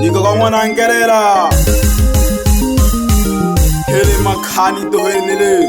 Niko kwa mwana Ngelela hele Makani to hele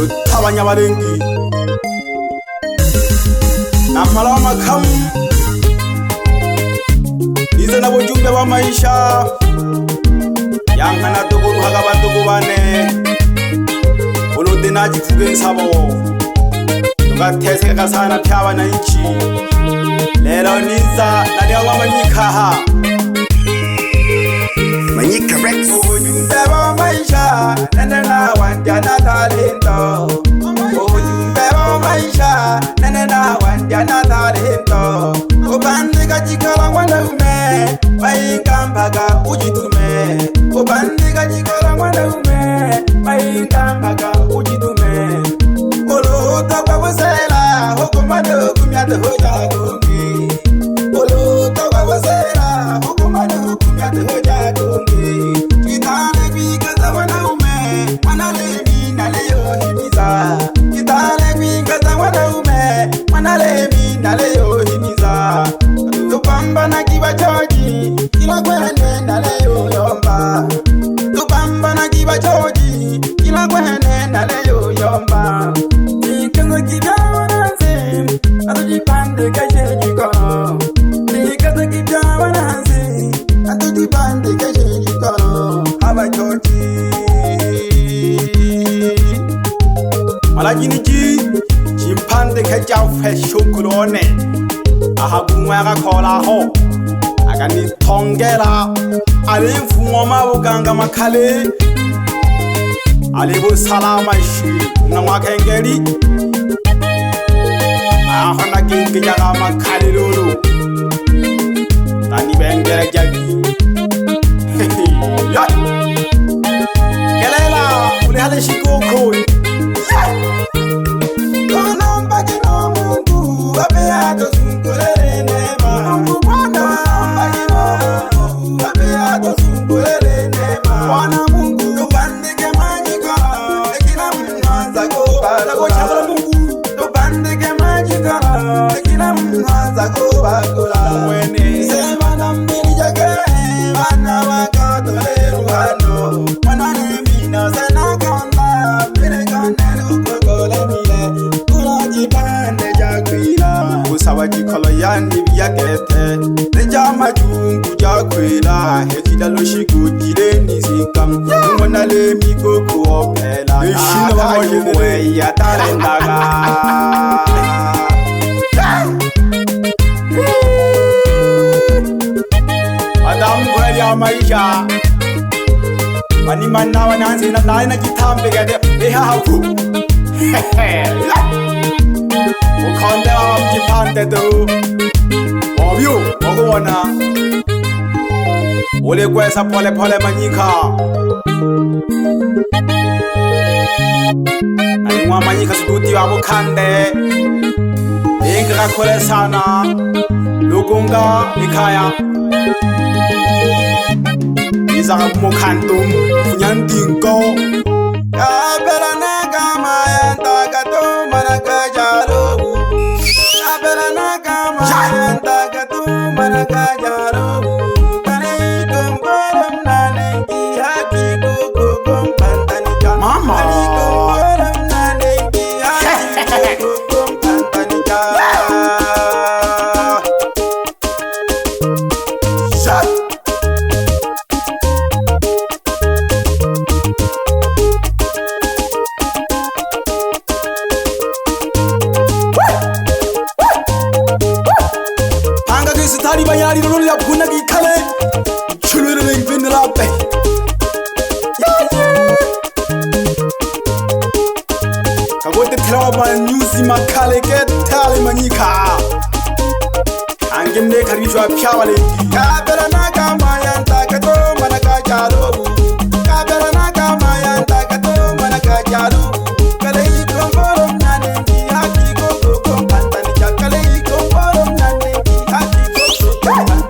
utabanya barengi namala makamu ize na bujumbe wa maisha yankana to kuruhaga bantu kubane ulude najifuge sabo tugateseka sana pyabana inchi lero niza nadiya wa Manyika Manyika Rex ujumbe wa maisha nenena wandya na talento ujumbe wa maisha nenena wandya na talento ubandika jikala mwanaume waingambaga ujitume ubandika jikala mwanaume waingambaga ujitume uluto kwa kusela hukumado kumyate hoja kungi uluto kwa kusela hukumado kumyate hoja kungi kitale kwikaza wanaume wanalemi naleyo himiza kitale kwikaza wanaume wanalemi naleyo himiza tupambana kibachoji kila kwene naleyo yomba tupambana kibachoji kila kwene naleyo yomba ikango kibyabana nzi atujipande kashe jikono ikaza kibyabana nzi atujipande kashe jikono abachoji malajiniji chimpande kajafe shukurone ahagumwa agakolaho aganitongera alimfumo mabuganga makale alibu salama shi na mwakengeri ahona kingi jaga makale lulu tani bengere jagi Ngelela ule hale shikoko konomba kino mungu abeato zungulele nema wana mungu abeato zungulele nema wana mungu tupandike Manyika kila mwanza kuba mungu tupandike Manyika kila mwanza kuba mwene sema na mbili jake wana wakatolero hano wana nimina sana kanda mbele kanelo kukole mile kuna jipande jakwila kusaba jikolo yani biyagete neja majungu jakwila hekida loshiku jireni zikam mwana le mikoku opela ishina wamoye ya tarendaga Adamu kweli ya maisha Mani manna wananzi na nai na jitambe gade eha haku Ukonde wa mjipande tu Wabyu, wagu wana Ule kwesa pole pole Manyika Nalingwa Manyika suduti wa mukande Inga kule sana Lugunga ikaya Izaga mukantum Funyandinko Kabela nakama yanta kato manaka jaro Kabela nakama yanta kato manaka jaro Kani kumkoram nanengi haki kukum pantanika Mama Kani kumkoram nanengi haki kukum pantanika Shut Tari bayari no ya kuna gikale chulure ngindra pe kagote trawa nyuzi makale ke tale Manyika angemne karishwa pyawale kabela na kama yanta kato manaka jalo kabela na kama yanta kato manaka jalo kale ikomboro nane ni haki koko pantani kale ikomboro nane ni haki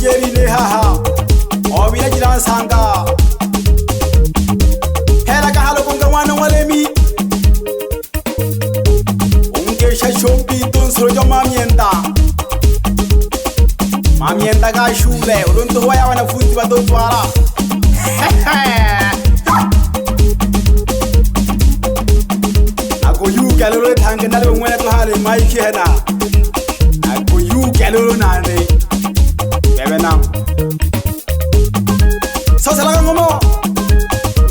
Jeri ne haha Obina jiran sanga Hera ka halo konga wana walemi Unge shashopi tun srojo mamienda Mamienda ka shule Uruntu huwaya wanafunzi watotwala Ako yu galolo tange nale mwene tuhale maiki hena Ako yu galolo nane Bebe nam So salaga ngomo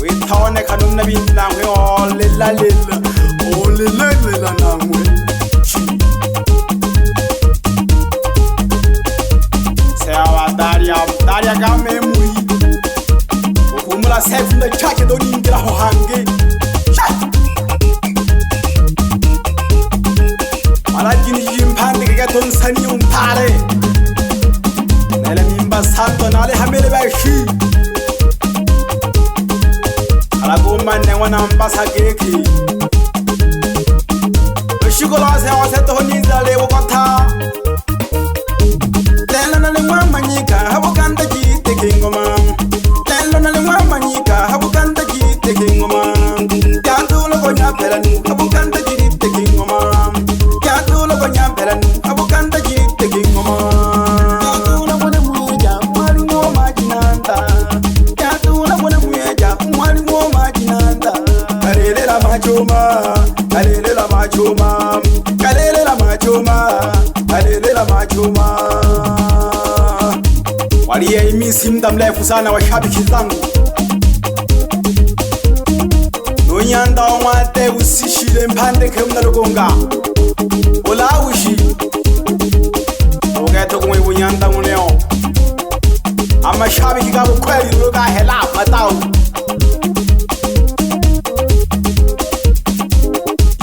Witaone kanum nabi namwe O lila lila O lila lila namwe Sewa Daria game mui Ukumula sefu na chake doni ingira hohange Malajini jimpande kaya don sani umpare Nele mimba santo nale hamele bashi Ala goma newa nambasa keki Shikola se wase tohoni zale wakata Telo nale Manyika habukanda jite kingoma Telo nale Manyika habukanda jite kingoma Yantu lo konya pelani habukanda jite kingoma Abukanda jite kingoma Yatula mwana mweja mwali ngoma jinanda Yatula mwana mweja mwali ngoma jinanda Kalelela machoma Kalelela machoma Kalelela machoma Kalelela machoma Waliye imisi mda mrefu sana washabiki zangu Nonyanda wate usishile mpande kemna lugonga Olaushi Ogeto kumwe bunyanda muneo Amashabiki gabo kweli uloga hela matao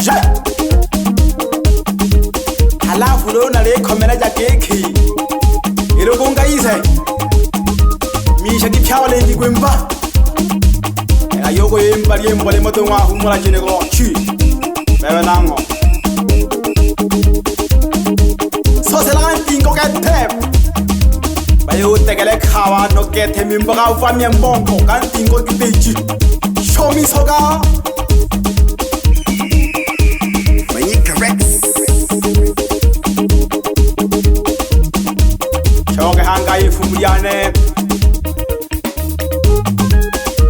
Je Halafu lona leko meneja keki Ilogonga ise Misha kipyawale njigwemba Ayoko yemba liemba limoto mwa humula jinego Chi Bebe nango So se la tingo kete Bayo tegele kawa no kete mimbaga ufamia mbongo Kan tingo kiteji Show me soga Manyika Rex Shoge hanga ifumuriane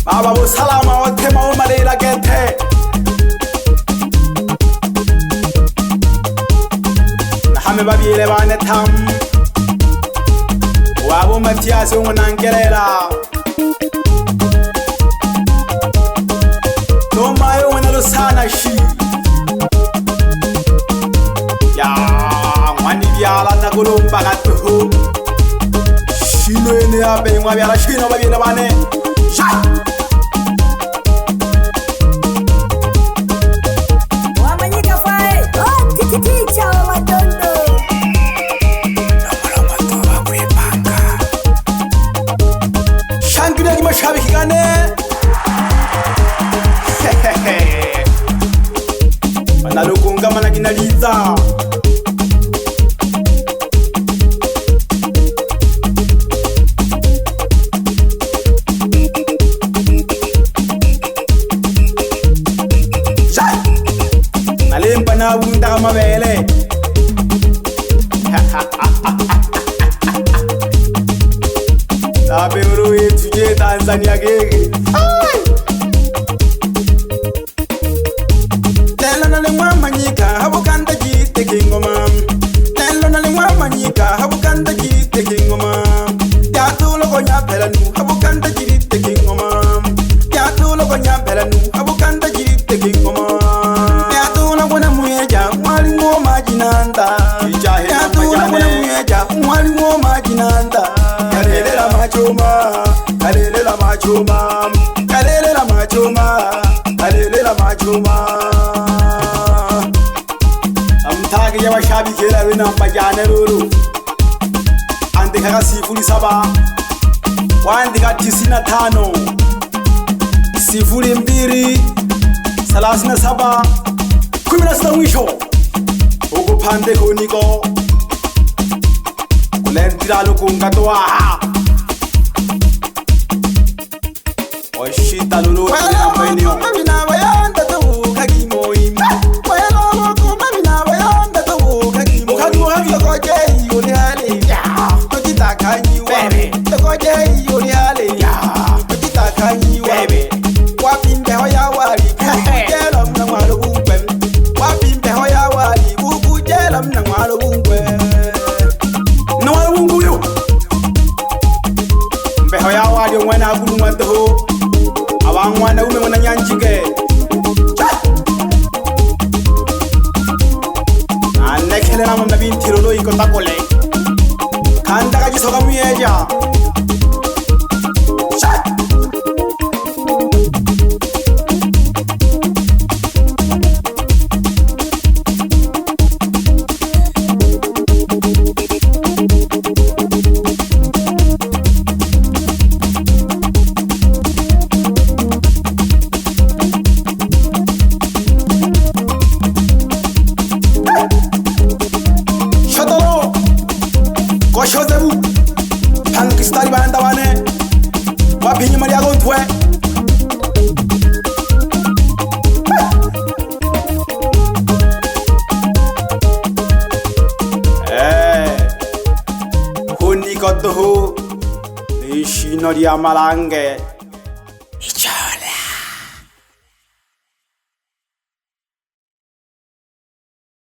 Baba bo salama wote maumalela kete Hame babiele bane tam Wabo Matiasi umuna Ngelela Noma yo wena sana shi Ya Mwani biala na kulumba katuhu Shino ene abe mwa biala shino babiele bane Shai Manyika fai Ticha wa matondo Shangina ni mashabiki gane Manalukunga managinaliza Nalempa na bunda kama mabele Sabi uru tuje Tanzania gege Telo na lingwa Manyika habukanda jite kingoma Telo na lingwa Manyika habukanda jite kingoma Yatulo konya pelanu habukanda jite kingoma Yatulo konya pelanu habukanda jite kingoma Yatulo kona muyeja mwali ngoma jinanda Yatulo kona muyeja mwali ngoma jinanda Kalelela machoma Kalelela machoma Kalelela machoma Kalelela machoma Amtagi ya washabiki la wina mbajane ruru Andika ka 07 Waandika 95 02 37 16 mwisho Ukupande kuniko lentira lukunga toa oshita lulu na mwenyo mamina bayanda to kagimo ima welo ko mamina bayanda to kagimo kagimo ko je yuri hale ya ko jitakanyi wa ko je yuri hale ya ko jitakanyi wa wa pimbe hoya wali jelam na walu bumbe wa pimbe hoya wali bubu jelam na walu bumbe na walu bumbu yo mbe hoya wali wana gulu mwanto abangwana ume mwana nyanjike anekele na mna bintiro lo iko takole kanda kaji soga muyeja Koshozebu Pankistani banda wane wapinyi mali yako ntwe hundi kotohu ishino dia malange